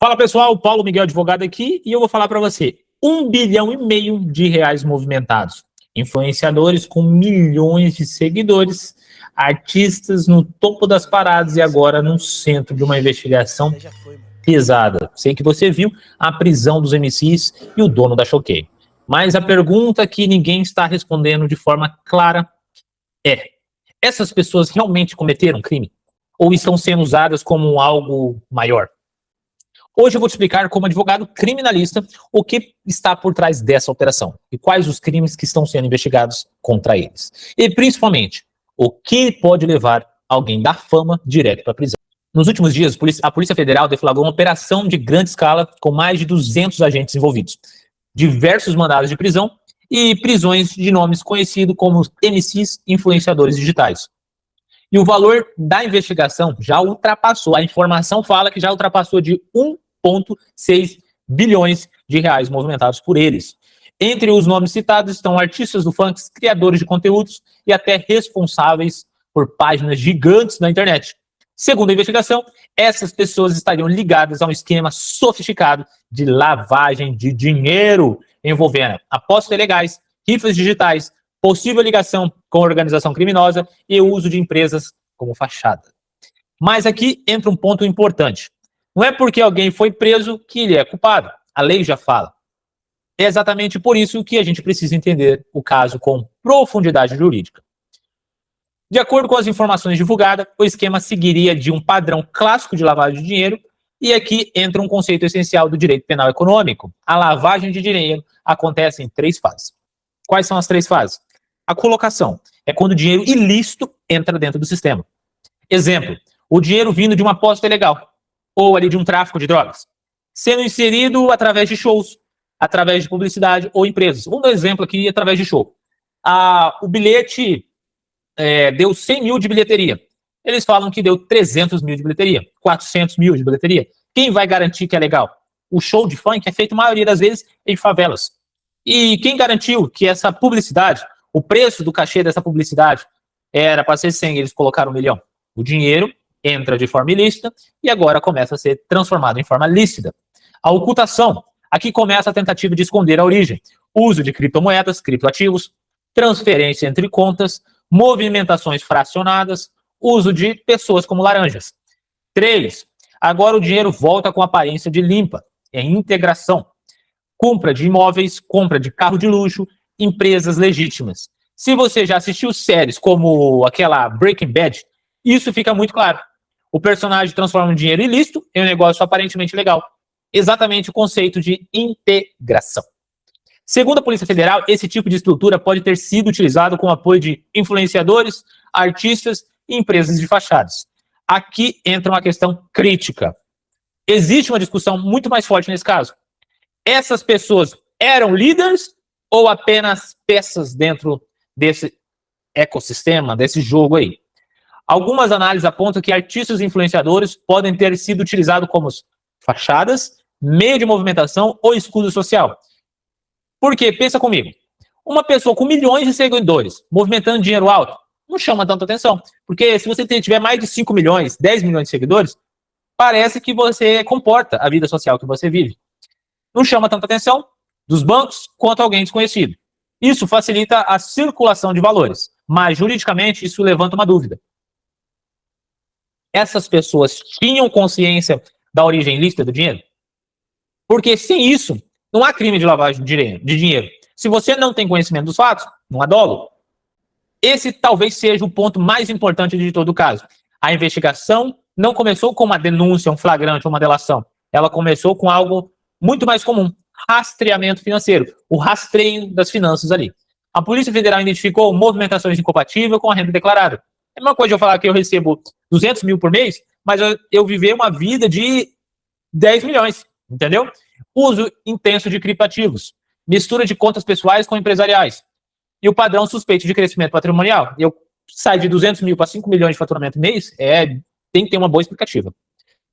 Fala pessoal, Paulo Miguel Advogado aqui e eu vou falar para você. 1,5 bilhão de reais movimentados. Influenciadores com milhões de seguidores, artistas no topo das paradas e agora no centro de uma investigação pesada. Sei que você viu a prisão dos MCs e o dono da Choquei. Mas a pergunta que ninguém está respondendo de forma clara é: essas pessoas realmente cometeram crime? Ou estão sendo usadas como algo maior? Hoje eu vou te explicar, como advogado criminalista, o que está por trás dessa operação e quais os crimes que estão sendo investigados contra eles. E, principalmente, o que pode levar alguém da fama direto para a prisão. Nos últimos dias, a Polícia Federal deflagrou uma operação de grande escala com mais de 200 agentes envolvidos, diversos mandados de prisão e prisões de nomes conhecidos como MCs influenciadores digitais. E o valor da investigação já ultrapassou, a informação fala que já ultrapassou de 1,6 bilhões de reais movimentados por eles. Entre os nomes citados estão artistas do funk, criadores de conteúdos e até responsáveis por páginas gigantes na internet. Segundo a investigação, essas pessoas estariam ligadas a um esquema sofisticado de lavagem de dinheiro, envolvendo apostas ilegais, rifas digitais, possível ligação com organização criminosa e o uso de empresas como fachada. Mas aqui entra um ponto importante. Não é porque alguém foi preso que ele é culpado. A lei já fala. É exatamente por isso que a gente precisa entender o caso com profundidade jurídica. De acordo com as informações divulgadas, o esquema seguiria de um padrão clássico de lavagem de dinheiro, e aqui entra um conceito essencial do direito penal econômico. A lavagem de dinheiro acontece em 3 fases. Quais são as 3 fases? A colocação é quando o dinheiro ilícito entra dentro do sistema. Exemplo, o dinheiro vindo de uma aposta ilegal, ou ali de um tráfico de drogas, sendo inserido através de shows, através de publicidade ou empresas. Vamos dar um exemplo aqui através de show. O bilhete deu 100 mil de bilheteria. Eles falam que deu 300 mil de bilheteria, 400 mil de bilheteria. Quem vai garantir que é legal? O show de funk é feito, a maioria das vezes, em favelas. E quem garantiu que essa publicidade, o preço do cachê dessa publicidade era para ser 100, eles colocaram 1 milhão? O dinheiro entra de forma ilícita e agora começa a ser transformado em forma lícita. A ocultação. Aqui começa a tentativa de esconder a origem. Uso de criptomoedas, criptoativos, transferência entre contas, movimentações fracionadas, uso de pessoas como laranjas. 3. Agora o dinheiro volta com aparência de limpa. É integração. Compra de imóveis, compra de carro de luxo, empresas legítimas. Se você já assistiu séries como aquela Breaking Bad, isso fica muito claro. O personagem transforma um dinheiro ilícito em um negócio aparentemente legal. Exatamente o conceito de integração. Segundo a Polícia Federal, esse tipo de estrutura pode ter sido utilizado com o apoio de influenciadores, artistas e empresas de fachadas. Aqui entra uma questão crítica. Existe uma discussão muito mais forte nesse caso. Essas pessoas eram líderes ou apenas peças dentro desse ecossistema, desse jogo aí? Algumas análises apontam que artistas e influenciadores podem ter sido utilizados como fachadas, meio de movimentação ou escudo social. Porque, pensa comigo, uma pessoa com milhões de seguidores movimentando dinheiro alto não chama tanta atenção. Porque se você tiver mais de 5 milhões, 10 milhões de seguidores, parece que você comporta a vida social que você vive. Não chama tanta atenção dos bancos quanto alguém desconhecido. Isso facilita a circulação de valores, mas juridicamente isso levanta uma dúvida. Essas pessoas tinham consciência da origem lícita do dinheiro? Porque sem isso, não há crime de lavagem de dinheiro. Se você não tem conhecimento dos fatos, não há dolo. Esse talvez seja o ponto mais importante de todo o caso. A investigação não começou com uma denúncia, um flagrante, uma delação. Ela começou com algo muito mais comum: rastreamento financeiro, o rastreio das finanças ali. A Polícia Federal identificou movimentações incompatíveis com a renda declarada. É a mesma coisa de eu falar que eu recebo 200 mil por mês, mas eu viver uma vida de 10 milhões, entendeu? Uso intenso de criptoativos, mistura de contas pessoais com empresariais. E o padrão suspeito de crescimento patrimonial. Eu saio de 200 mil para 5 milhões de faturamento mês, tem que ter uma boa explicativa.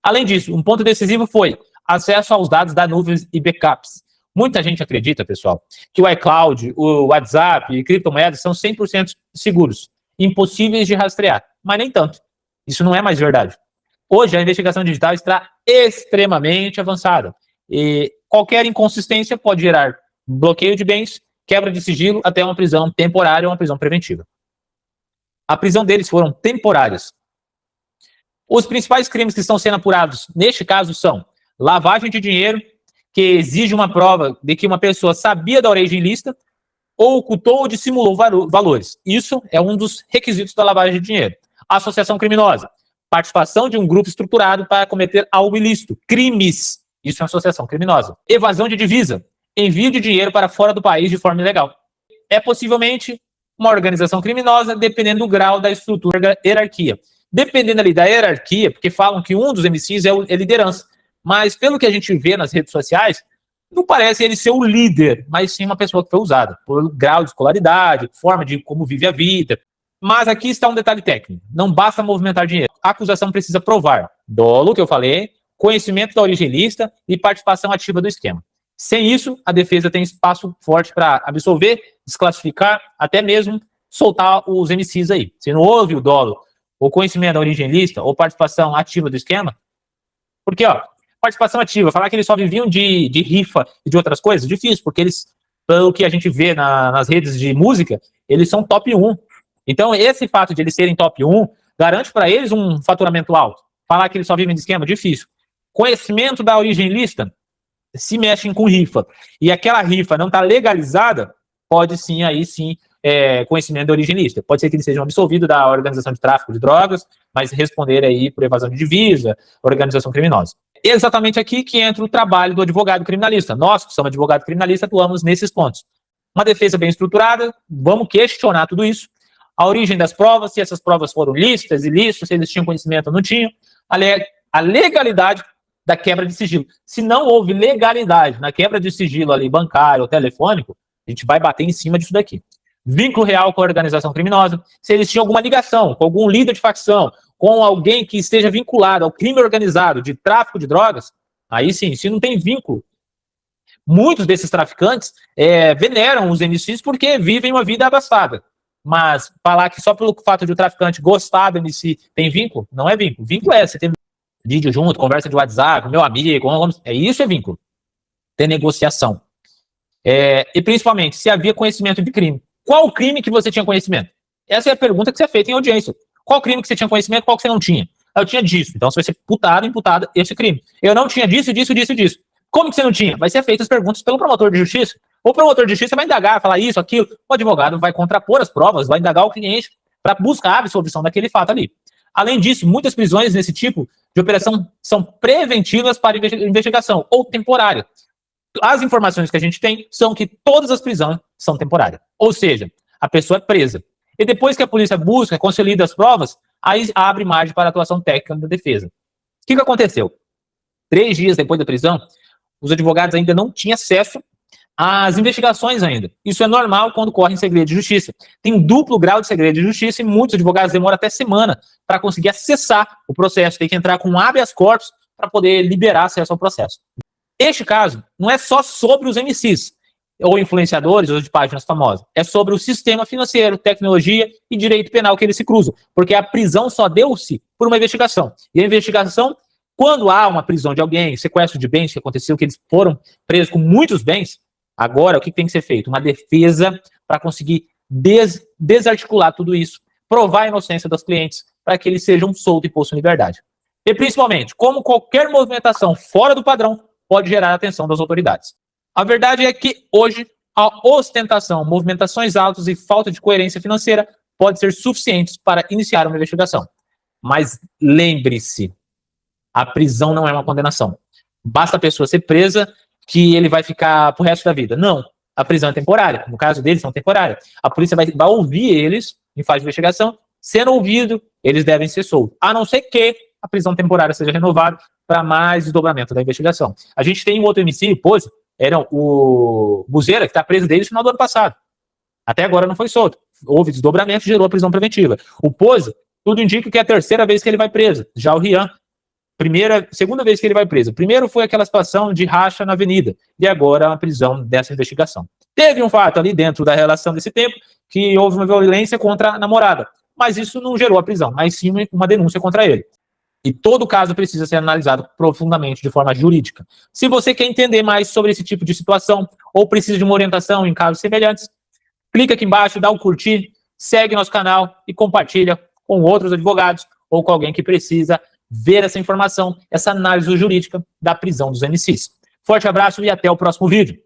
Além disso, um ponto decisivo foi acesso aos dados da nuvem e backups. Muita gente acredita, pessoal, que o iCloud, o WhatsApp e criptomoedas são 100% seguros, impossíveis de rastrear, mas nem tanto. Isso não é mais verdade. Hoje, a investigação digital está extremamente avançada. E qualquer inconsistência pode gerar bloqueio de bens, quebra de sigilo, até uma prisão temporária ou uma prisão preventiva. A prisão deles foram temporárias. Os principais crimes que estão sendo apurados, neste caso, são lavagem de dinheiro, que exige uma prova de que uma pessoa sabia da origem ilícita, ou ocultou ou dissimulou valores. Isso é um dos requisitos da lavagem de dinheiro. Associação criminosa, participação de um grupo estruturado para cometer algo ilícito, crimes. Isso é uma associação criminosa. Evasão de divisa, envio de dinheiro para fora do país de forma ilegal. É possivelmente uma organização criminosa, dependendo do grau da estrutura da hierarquia. Dependendo ali da hierarquia, porque falam que um dos MCs é liderança, mas pelo que a gente vê nas redes sociais, não parece ele ser o líder, mas sim uma pessoa que foi usada, por grau de escolaridade, forma de como vive a vida. Mas aqui está um detalhe técnico, não basta movimentar dinheiro. A acusação precisa provar dolo, que eu falei, conhecimento da origem ilícita e participação ativa do esquema. Sem isso, a defesa tem espaço forte para absolver, desclassificar, até mesmo soltar os MCs aí. Se não houve o dolo, ou conhecimento da origem ilícita, ou participação ativa do esquema, porque, participação ativa, falar que eles só viviam de rifa e de outras coisas, difícil, porque eles, pelo que a gente vê nas redes de música, eles são top 1. Então, esse fato de eles serem top 1 garante para eles um faturamento alto. Falar que eles só vivem de esquema, difícil. Conhecimento da origem ilícita, se mexem com rifa, e aquela rifa não está legalizada, pode sim, aí sim, conhecimento da origem ilícita. Pode ser que eles sejam absolvidos da organização de tráfico de drogas, mas responder aí por evasão de divisa, organização criminosa. Exatamente aqui que entra o trabalho do advogado criminalista. Nós, que somos advogados criminalistas, atuamos nesses pontos. Uma defesa bem estruturada, vamos questionar tudo isso. A origem das provas, se essas provas foram lícitas, ilícitas, se eles tinham conhecimento ou não tinham. A legalidade da quebra de sigilo. Se não houve legalidade na quebra de sigilo ali bancário ou telefônico, a gente vai bater em cima disso daqui. Vínculo real com a organização criminosa, se eles tinham alguma ligação com algum líder de facção, com alguém que esteja vinculado ao crime organizado de tráfico de drogas, aí sim, se não tem vínculo. Muitos desses traficantes veneram os MCs porque vivem uma vida abastada. Mas falar que só pelo fato de o traficante gostar do MC tem vínculo, não é vínculo. Vínculo você tem vídeo junto, conversa de WhatsApp, meu amigo, isso é vínculo. Tem negociação. E principalmente, se havia conhecimento de crime. Qual crime que você tinha conhecimento? Essa é a pergunta que você é feita em audiência. Qual crime que você tinha conhecimento, qual que você não tinha? Eu tinha disso. Então você vai ser imputada esse crime. Eu não tinha disso. Como que você não tinha? Vai ser feitas as perguntas pelo promotor de justiça. O promotor de justiça vai indagar, falar isso, aquilo. O advogado vai contrapor as provas, vai indagar o cliente para buscar a absolvição daquele fato ali. Além disso, muitas prisões nesse tipo de operação são preventivas para investigação ou temporária. As informações que a gente tem são que todas as prisões são temporárias. Ou seja, a pessoa é presa. E depois que a polícia busca, consolida as provas, aí abre margem para a atuação técnica da defesa. O que aconteceu? 3 dias depois da prisão, os advogados ainda não tinham acesso às investigações ainda. Isso é normal quando corre em segredo de justiça. Tem um duplo grau de segredo de justiça e muitos advogados demoram até semana para conseguir acessar o processo. Tem que entrar com habeas corpus para poder liberar acesso ao processo. Este caso não é só sobre os MCs, ou influenciadores, ou de páginas famosas. É sobre o sistema financeiro, tecnologia e direito penal que eles se cruzam. Porque a prisão só deu-se por uma investigação. E a investigação, quando há uma prisão de alguém, sequestro de bens que aconteceu, que eles foram presos com muitos bens, agora o que tem que ser feito? Uma defesa para conseguir desarticular tudo isso, provar a inocência dos clientes, para que eles sejam soltos e possam liberdade. E principalmente, como qualquer movimentação fora do padrão pode gerar a atenção das autoridades. A verdade é que hoje a ostentação, movimentações altas e falta de coerência financeira pode ser suficientes para iniciar uma investigação. Mas lembre-se, a prisão não é uma condenação. Basta a pessoa ser presa que ele vai ficar pro resto da vida. Não, a prisão é temporária. No caso deles, são temporárias. A polícia vai ouvir eles em fase de investigação. Sendo ouvido, eles devem ser soltos. A não ser que a prisão temporária seja renovada para mais desdobramento da investigação. A gente tem um outro MC, Pose, o Buzeira, que está preso desde o final do ano passado. Até agora não foi solto. Houve desdobramento, gerou a prisão preventiva. O Pose, tudo indica que é a 3ª vez que ele vai preso. Já o Rian, segunda vez que ele vai preso. Primeiro foi aquela situação de racha na avenida. E agora a prisão dessa investigação. Teve um fato ali dentro da relação desse tempo que houve uma violência contra a namorada. Mas isso não gerou a prisão, mas sim uma denúncia contra ele. E todo caso precisa ser analisado profundamente de forma jurídica. Se você quer entender mais sobre esse tipo de situação ou precisa de uma orientação em casos semelhantes, clica aqui embaixo, dá um curtir, segue nosso canal e compartilha com outros advogados ou com alguém que precisa ver essa informação, essa análise jurídica da prisão dos MCs. Forte abraço e até o próximo vídeo.